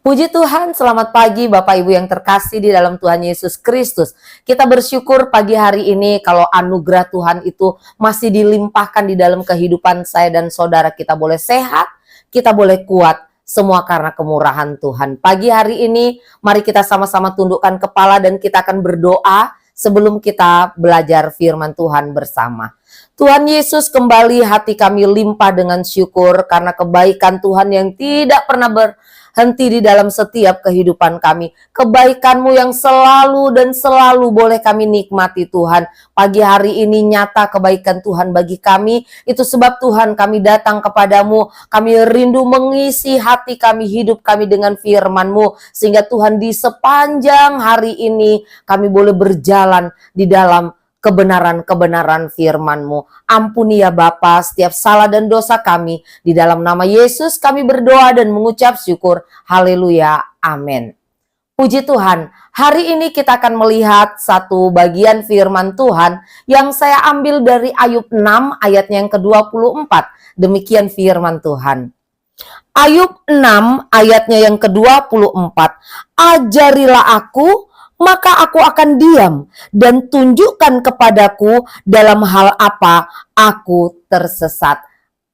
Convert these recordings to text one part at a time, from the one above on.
Puji Tuhan, selamat pagi Bapak Ibu yang terkasih di dalam Tuhan Yesus Kristus. Kita bersyukur pagi hari ini kalau anugerah Tuhan itu masih dilimpahkan di dalam kehidupan saya dan saudara. Kita boleh sehat, kita boleh kuat, semua karena kemurahan Tuhan. Pagi hari ini, mari kita sama-sama tundukkan kepala dan kita akan berdoa sebelum kita belajar firman Tuhan bersama. Tuhan Yesus, kembali hati kami limpah dengan syukur karena kebaikan Tuhan yang tidak pernah berhenti di dalam setiap kehidupan kami. Kebaikan-Mu yang selalu dan selalu boleh kami nikmati Tuhan. Pagi hari ini nyata kebaikan Tuhan bagi kami. Itu sebab Tuhan kami datang kepadamu. Kami rindu mengisi hati kami, hidup kami dengan firman-Mu. Sehingga Tuhan di sepanjang hari ini kami boleh berjalan di dalam kebenaran-kebenaran firman-Mu. Ampuni ya Bapa setiap salah dan dosa kami. Di dalam nama Yesus kami berdoa dan mengucap syukur. Haleluya. Amin. Puji Tuhan, hari ini kita akan melihat satu bagian firman Tuhan yang saya ambil dari Ayub 6 ayatnya yang ke-24. Demikian firman Tuhan. Ayub 6 ayatnya yang ke-24. Ajarilah aku, maka aku akan diam, dan tunjukkan kepadaku dalam hal apa aku tersesat.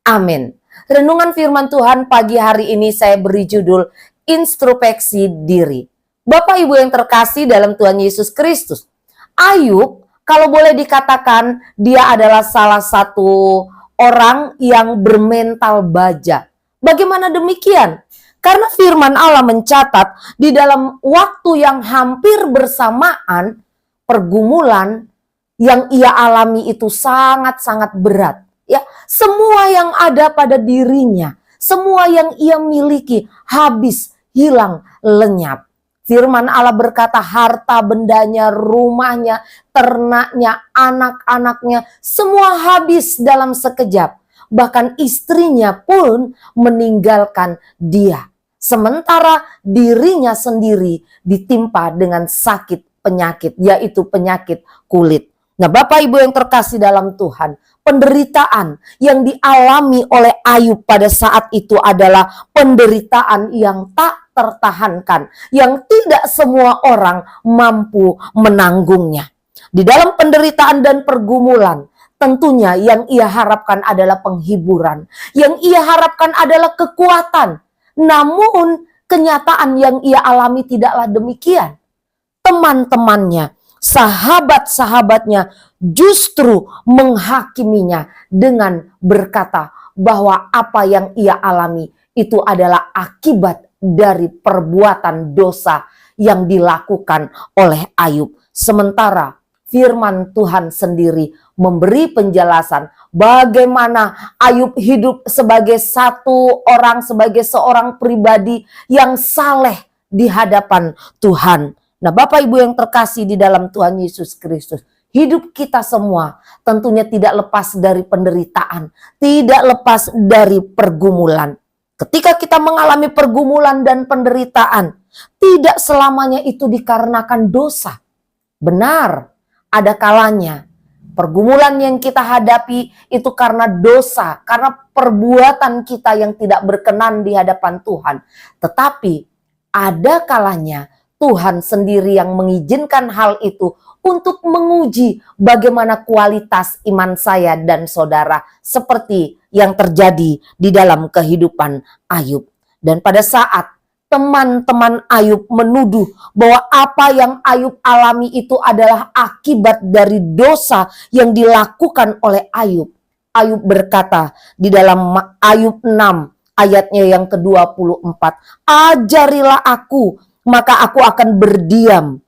Amin. Renungan firman Tuhan pagi hari ini saya beri judul introspeksi diri. Bapak Ibu yang terkasih dalam Tuhan Yesus Kristus, Ayub kalau boleh dikatakan dia adalah salah satu orang yang bermental baja. Bagaimana demikian? Karena firman Allah mencatat di dalam waktu yang hampir bersamaan, pergumulan yang ia alami itu sangat-sangat berat. Ya, semua yang ada pada dirinya, semua yang ia miliki habis, hilang, lenyap. Firman Allah berkata harta bendanya, rumahnya, ternaknya, anak-anaknya, semua habis dalam sekejap. Bahkan istrinya pun meninggalkan dia. Sementara dirinya sendiri ditimpa dengan sakit penyakit, yaitu penyakit kulit. Nah, Bapak Ibu yang terkasih dalam Tuhan, penderitaan yang dialami oleh Ayub pada saat itu adalah penderitaan yang tak tertahankan, yang tidak semua orang mampu menanggungnya. Di dalam penderitaan dan pergumulan, tentunya yang ia harapkan adalah penghiburan, yang ia harapkan adalah kekuatan. Namun kenyataan yang ia alami tidaklah demikian. Teman-temannya, sahabat-sahabatnya justru menghakiminya dengan berkata bahwa apa yang ia alami itu adalah akibat dari perbuatan dosa yang dilakukan oleh Ayub. Sementara firman Tuhan sendiri memberi penjelasan bagaimana Ayub hidup sebagai satu orang, sebagai seorang pribadi yang saleh di hadapan Tuhan. Nah, Bapak Ibu yang terkasih di dalam Tuhan Yesus Kristus, hidup kita semua tentunya tidak lepas dari penderitaan, tidak lepas dari pergumulan. Ketika kita mengalami pergumulan dan penderitaan, tidak selamanya itu dikarenakan dosa. Benar, ada kalanya pergumulan yang kita hadapi itu karena dosa, karena perbuatan kita yang tidak berkenan di hadapan Tuhan. Tetapi ada kalanya Tuhan sendiri yang mengizinkan hal itu untuk menguji bagaimana kualitas iman saya dan saudara, seperti yang terjadi di dalam kehidupan Ayub. Dan pada saat teman-teman Ayub menuduh bahwa apa yang Ayub alami itu adalah akibat dari dosa yang dilakukan oleh Ayub. Ayub berkata di dalam Ayub 6 ayatnya yang ke-24, ajarilah aku, maka aku akan berdiam.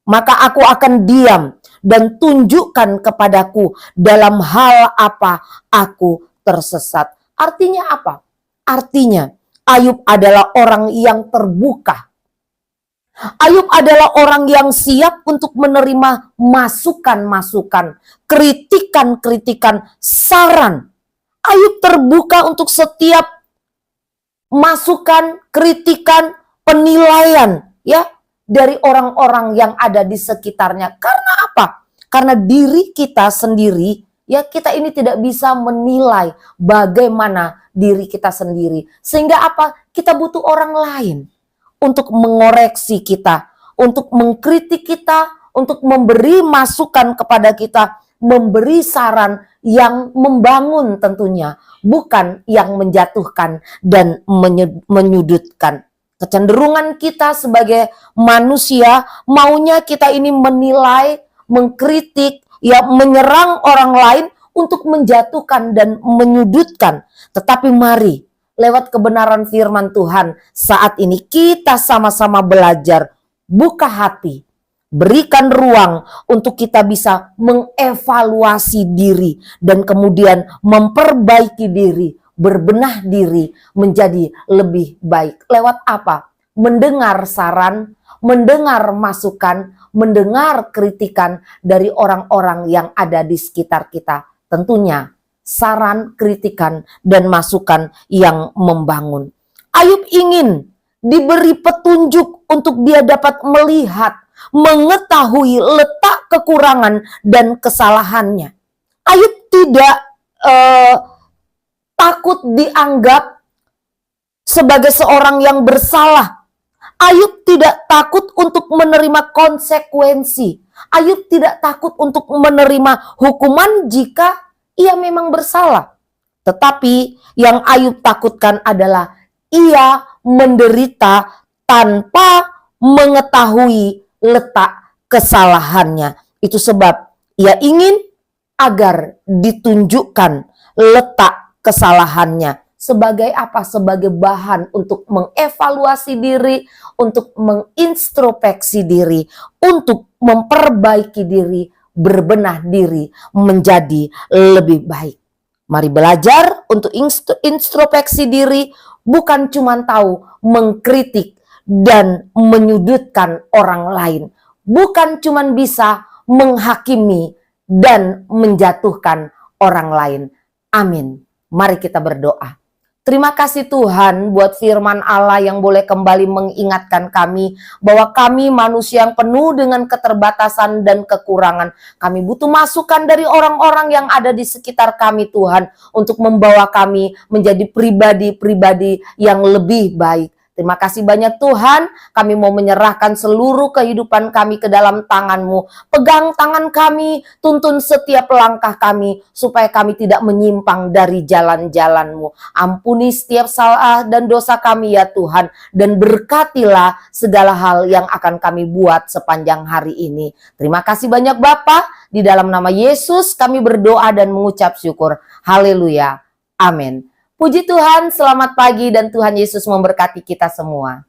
Maka aku akan diam dan tunjukkan kepadaku dalam hal apa aku tersesat. Artinya apa? Artinya Ayub adalah orang yang terbuka. Ayub adalah orang yang siap untuk menerima masukan-masukan, kritikan-kritikan, saran. Ayub terbuka untuk setiap masukan, kritikan, penilaian ya dari orang-orang yang ada di sekitarnya. Karena apa? Karena diri kita sendiri, ya kita ini tidak bisa menilai bagaimana diri kita sendiri. Sehingga apa? Kita butuh orang lain. untuk mengoreksi kita, untuk mengkritik kita, untuk memberi masukan kepada kita, memberi saran yang membangun tentunya, bukan yang menjatuhkan dan menyudutkan. Kecenderungan kita sebagai manusia, maunya kita ini menilai, mengkritik, ya menyerang orang lain untuk menjatuhkan dan menyudutkan. Tetapi mari, lewat kebenaran firman Tuhan, saat ini kita sama-sama belajar, buka hati, berikan ruang untuk kita bisa mengevaluasi diri dan kemudian memperbaiki diri, berbenah diri menjadi lebih baik. Lewat apa? Mendengar saran, mendengar masukan, mendengar kritikan dari orang-orang yang ada di sekitar kita. Tentunya saran, kritikan, dan masukan yang membangun. Ayub ingin diberi petunjuk untuk dia dapat melihat, mengetahui letak kekurangan dan kesalahannya. Ayub tidak takut dianggap sebagai seorang yang bersalah. Ayub tidak takut untuk menerima konsekuensi. Ayub tidak takut untuk menerima hukuman jika ia memang bersalah. Tetapi yang Ayub takutkan adalah ia menderita tanpa mengetahui letak kesalahannya. Itu sebab ia ingin agar ditunjukkan letak kesalahannya. Sebagai apa? Sebagai bahan untuk mengevaluasi diri, untuk mengintrospeksi diri, untuk memperbaiki diri, berbenah diri menjadi lebih baik. Mari belajar untuk introspeksi diri, bukan cuma tahu mengkritik dan menyudutkan orang lain. Bukan cuma bisa menghakimi dan menjatuhkan orang lain. Amin. Mari kita berdoa. Terima kasih Tuhan buat firman Allah yang boleh kembali mengingatkan kami bahwa kami manusia yang penuh dengan keterbatasan dan kekurangan. Kami butuh masukan dari orang-orang yang ada di sekitar kami Tuhan untuk membawa kami menjadi pribadi-pribadi yang lebih baik. Terima kasih banyak Tuhan, kami mau menyerahkan seluruh kehidupan kami ke dalam tangan-Mu. Pegang tangan kami, tuntun setiap langkah kami, supaya kami tidak menyimpang dari jalan-jalan-Mu. Ampuni setiap salah dan dosa kami ya Tuhan, dan berkatilah segala hal yang akan kami buat sepanjang hari ini. Terima kasih banyak Bapa, di dalam nama Yesus kami berdoa dan mengucap syukur. Haleluya. Amin. Puji Tuhan, selamat pagi dan Tuhan Yesus memberkati kita semua.